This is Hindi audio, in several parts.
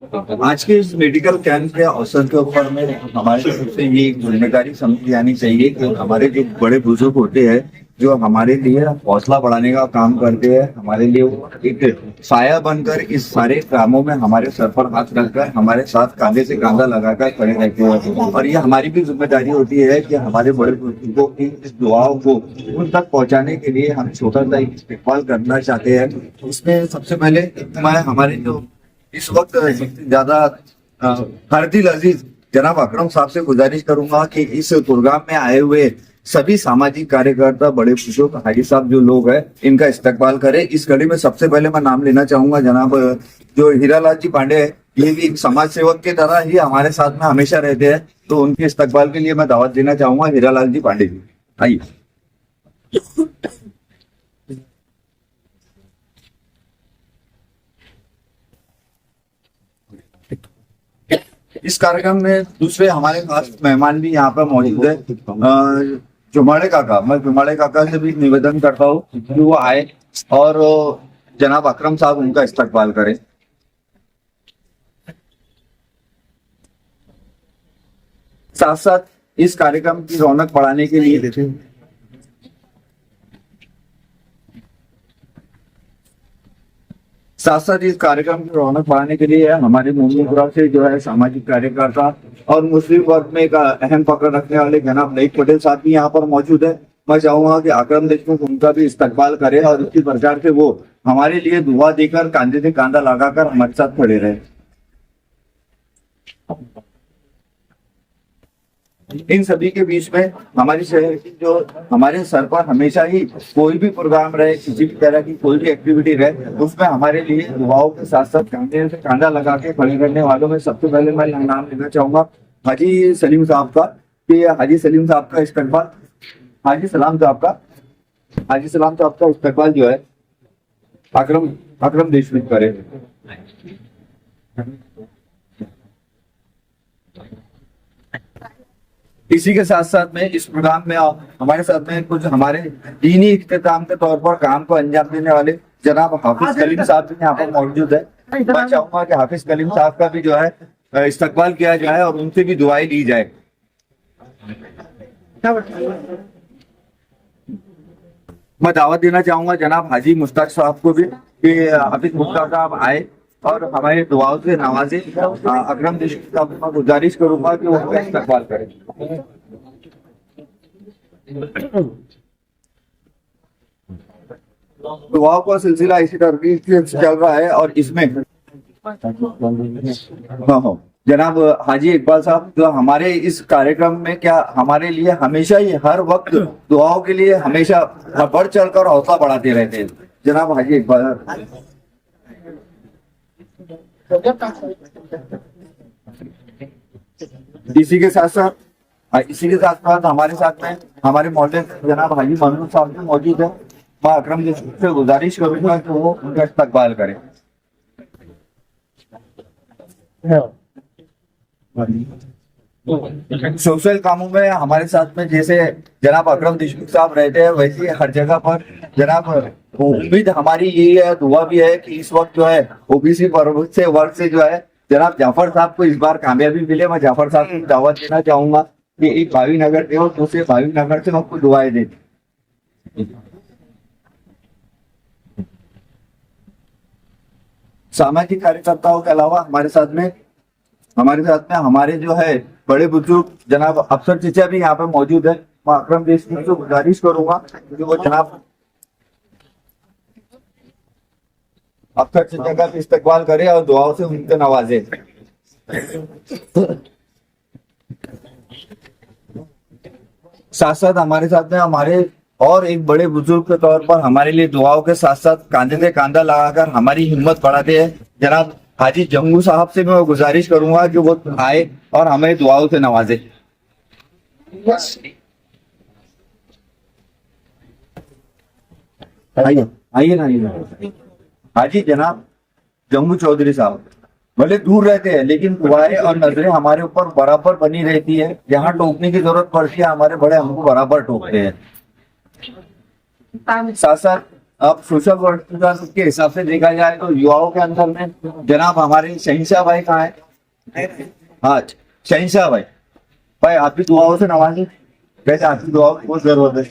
आज के इस मेडिकल कैंप के अवसर के ऊपर में हमारी तरफ से ये एक जिम्मेदारी समझी जानी चाहिए कि हमारे जो बड़े बुजुर्ग होते हैं, जो हमारे लिए हौसला बढ़ाने का काम करते हैं, हमारे लिए वो एक साया बनकर इस सारे कामों में हमारे सर पर हाथ रखकर हमारे साथ कांधे से कांधा लगाकर खड़े रहते हैं। और ये हमारी भी जिम्मेदारी होती है कि हमारे बड़े बुजुर्गों की इस दुआओं को उन तक पहुंचाने के लिए हम छोटा सा इस्तेमाल करना चाहते हैं। इसमें सबसे पहले मैं हमारे जो इस वक्त सबसे ज्यादा हरदिल अजीज जनाब अकरम साहब से गुजारिश करूंगा कि इस प्रोग्राम में आए हुए सभी सामाजिक कार्यकर्ता, बड़े बुजुर्ग, हाजी साहब जो लोग हैं, इनका इस्तकबाल करें। इस कड़ी में सबसे पहले मैं नाम लेना चाहूंगा जनाब जो हीरालाल जी पांडे है, ये भी एक समाज सेवक के तरह ही हमारे साथ में हमेशा रहते हैं, तो उनके इस्तकबाल के लिए मैं दावत देना चाहूंगा। हीरालाल जी पांडे जी आइए। इस कार्यक्रम में दूसरे हमारे खास मेहमान भी यहाँ पर मौजूद है। जुमाड़े काका, मैं जुमाड़े काका से भी निवेदन करता हूँ कि वो आए और जनाब अकरम साहब उनका इस्तकबाल करें। साथ साथ इस कार्यक्रम की रौनक बढ़ाने के लिए साथ साथ इस कार्यक्रम की रौनक बढ़ाने के लिए हमारे मोहम्मदपुरा से जो है सामाजिक कार्यकर्ता और मुस्लिम वर्ग में एक अहम पकड़ रखने वाले जनाब नईक पटेल साहब भी यहाँ पर मौजूद है। मैं चाहूंगा कि अकरम देशमुख उनका भी इस्तकबाल करे और इसी प्रकार से वो हमारे लिए दुआ देकर कांधे से कांधा लगाकर हमारे साथ खड़े रहे। इन सभी के बीच में हमारी शहर की जो हमारे सर पर हमेशा ही कोई भी प्रोग्राम रहे, किसी भी तरह की कोई भी एक्टिविटी रहे, उसमें हमारे लिए दुआओं के साथ साथ कांधे से कांधा लगा के खड़े करने वालों में सबसे पहले मैं नाम लेना चाहूंगा हाजी सलीम साहब का। कि हाजी सलीम साहब का इस्तकबाल, हाजी सलाम साहब का इस्तकबाल जो है अकरम देशमुख करे। इसी के साथ साथ में इस प्रोग्राम में हमारे साथ में कुछ हमारे दीनी इख्तिताम के तौर पर काम को अंजाम देने वाले जनाब हाफिज कलीम साहब भी यहाँ पर मौजूद है। मैं चाहूंगा कि हाफिज कलीम साहब का भी जो है इस्तकबाल किया जाए और उनसे भी दुआएं ली जाए। मैं दावत देना चाहूंगा जनाब हाजी मुश्ताक साहब को भी कि हाफिज मुश्ताक साहब आए और हमारे दुआओं से नवाजे। अकरम देशमुख साहब मैं गुजारिश करूंगा कि वो उनका इस्तकबाल करें। दुआओं का सिलसिला इसी तरह चल रहा है और इसमें जनाब हाजी इकबाल साहब जो हमारे इस कार्यक्रम में क्या हमारे लिए हमेशा ही हर वक्त दुआओं के लिए हमेशा बढ़ चढ़कर हौसला बढ़ाते रहते हैं। जनाब हाजी इकबाल। इसी के साथ साथ हमारे साथ में हमारे मोहल्ले जनाब हाजी मनोज साहब भी मौजूद है। मैं अकरम देशमुख से गुजारिश करूंगा कि वो उनका इस्तकबाल करें। सोशल कामों में हमारे साथ में जैसे जनाब अकरम देशमुख साहब रहते हैं, वैसे हर जगह पर जनाब उम्मीद हमारी यही है, दुआ भी है कि इस वक्त जो है ओबीसी वर्ग से जो है जनाब जाफर साहब को इस बार कामयाबी मिले। मैं जाफर साहब को दावत देना चाहूंगा कि एक भावी नगर थे और दूसरे भावी नगर से आपको दुआएं दें। सामाजिक कार्यकर्ताओं के अलावा हमारे साथ में हमारे जो है बड़े बुजुर्ग जनाब अफसर चचा भी यहाँ पे मौजूद है। मैं अकरम देशमुख से गुजारिश करूंगा कि वो जनाब अफसर चचा का इस्तकबाल करे और दुआओं से उनके नवाजे। साथ साथ हमारे साथ में हमारे और एक बड़े बुजुर्ग के तौर पर हमारे लिए दुआओं के साथ साथ कांधे से कांधा लगाकर हमारी हिम्मत बढ़ाते हैं जनाब हाजी जंगू साहब से मैं गुजारिश करूंगा कि वो आए और हमें दुआओं से नवाजे। आइए ना हाजी जनाब जंगू चौधरी साहब भले दूर रहते हैं लेकिन दुआएं और नजरें हमारे ऊपर बराबर बनी रहती है। जहाँ टोकने की जरूरत पड़ती है हमारे बड़े हमको बराबर टोकते हैं। साथ साथ अब सोशल वर्क के हिसाब से देखा जाए तो युवाओं के अंदर में जनाब हमारे शहंशाह भाई कहाँ है? हाँ, शहंशाह भाई, भाई आपकी दुआओं से नवाजी, कैसे आपकी दुआओं की बहुत जरूरत है।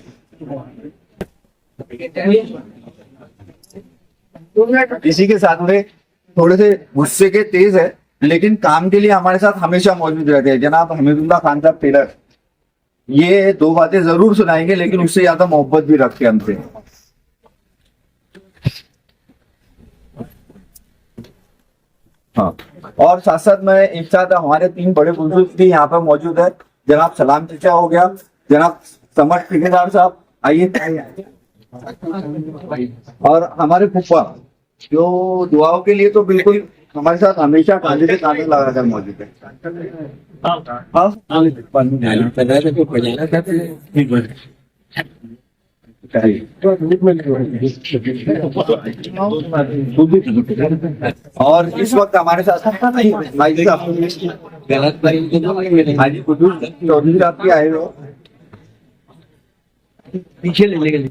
इसी के साथ में थोड़े से गुस्से के तेज है, लेकिन काम के लिए हमारे साथ हमेशा मौजूद रहते हैं जनाब हमीदुल्लाह खान साहब टेलर। ये दो बातें जरूर सुनाएंगे, लेकिन उससे ज्यादा मोहब्बत भी रखते हैं हमसे। हाँ, और साथ साथ में एक साथ हमारे 3 बड़े बुजुर्ग भी यहाँ पर मौजूद है। जनाब सलाम चचा हो गया, जनाब समर ठेकेदार साहब आइए, और हमारे फुफा जो दुआओं के लिए तो बिल्कुल हमारे साथ हमेशा कांधे से कांधे लगाकर मौजूद है। और इस वक्त हमारे साथ भाई साहब हाजी कुतुब चौधरी साहब भी आए हो, पीछे लेने के लिए।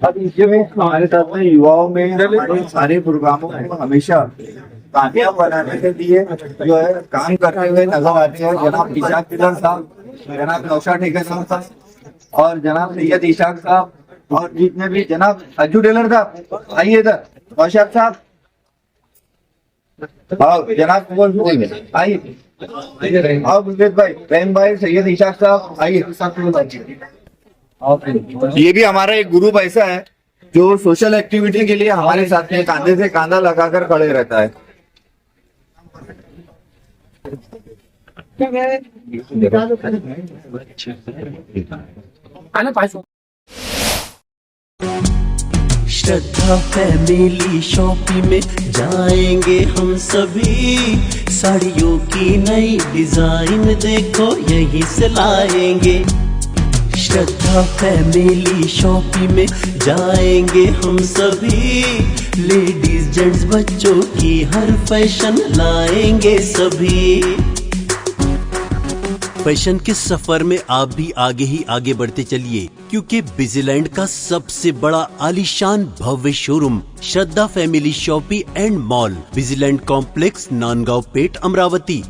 अब इसमें हमारे साथ में युवाओं में सारे प्रोग्रामों को हमेशा कामयाब बनाने के लिए जो है काम करते हुए नजर आते हैं जनाब इशाक टेलर साहब, जनाब नौशाद ठेकेदार साहब, और जनाब सैयद इशाक साहब, और जितने भी जनाब अज्जू टेलर साहब आइए इधर, नौशाद साहब, और जनाब आइए, और गुलजेत भाई, रहीम भाई, सैयद इशाक साहब आइए। ये भी हमारा एक ग्रुप ऐसा है जो सोशल एक्टिविटी के लिए हमारे साथ में कांधे से कांधा लगाकर खड़े रहता है। श्रद्धा फैमिली शॉपिंग में जाएंगे हम सभी, साड़ियों की नई डिजाइन देखो यहीं से लाएंगे। श्रद्धा फैमिली शॉपिंग में जाएंगे हम सभी, लेडीज जेंट्स बच्चों की हर फैशन लाएंगे सभी। फैशन के सफर में आप भी आगे ही आगे बढ़ते चलिए, क्योंकि बिजीलैंड का सबसे बड़ा आलीशान भव्य showroom Shraddha family shopping and mall, Busyland complex, Nandgaon Peth, Amravati.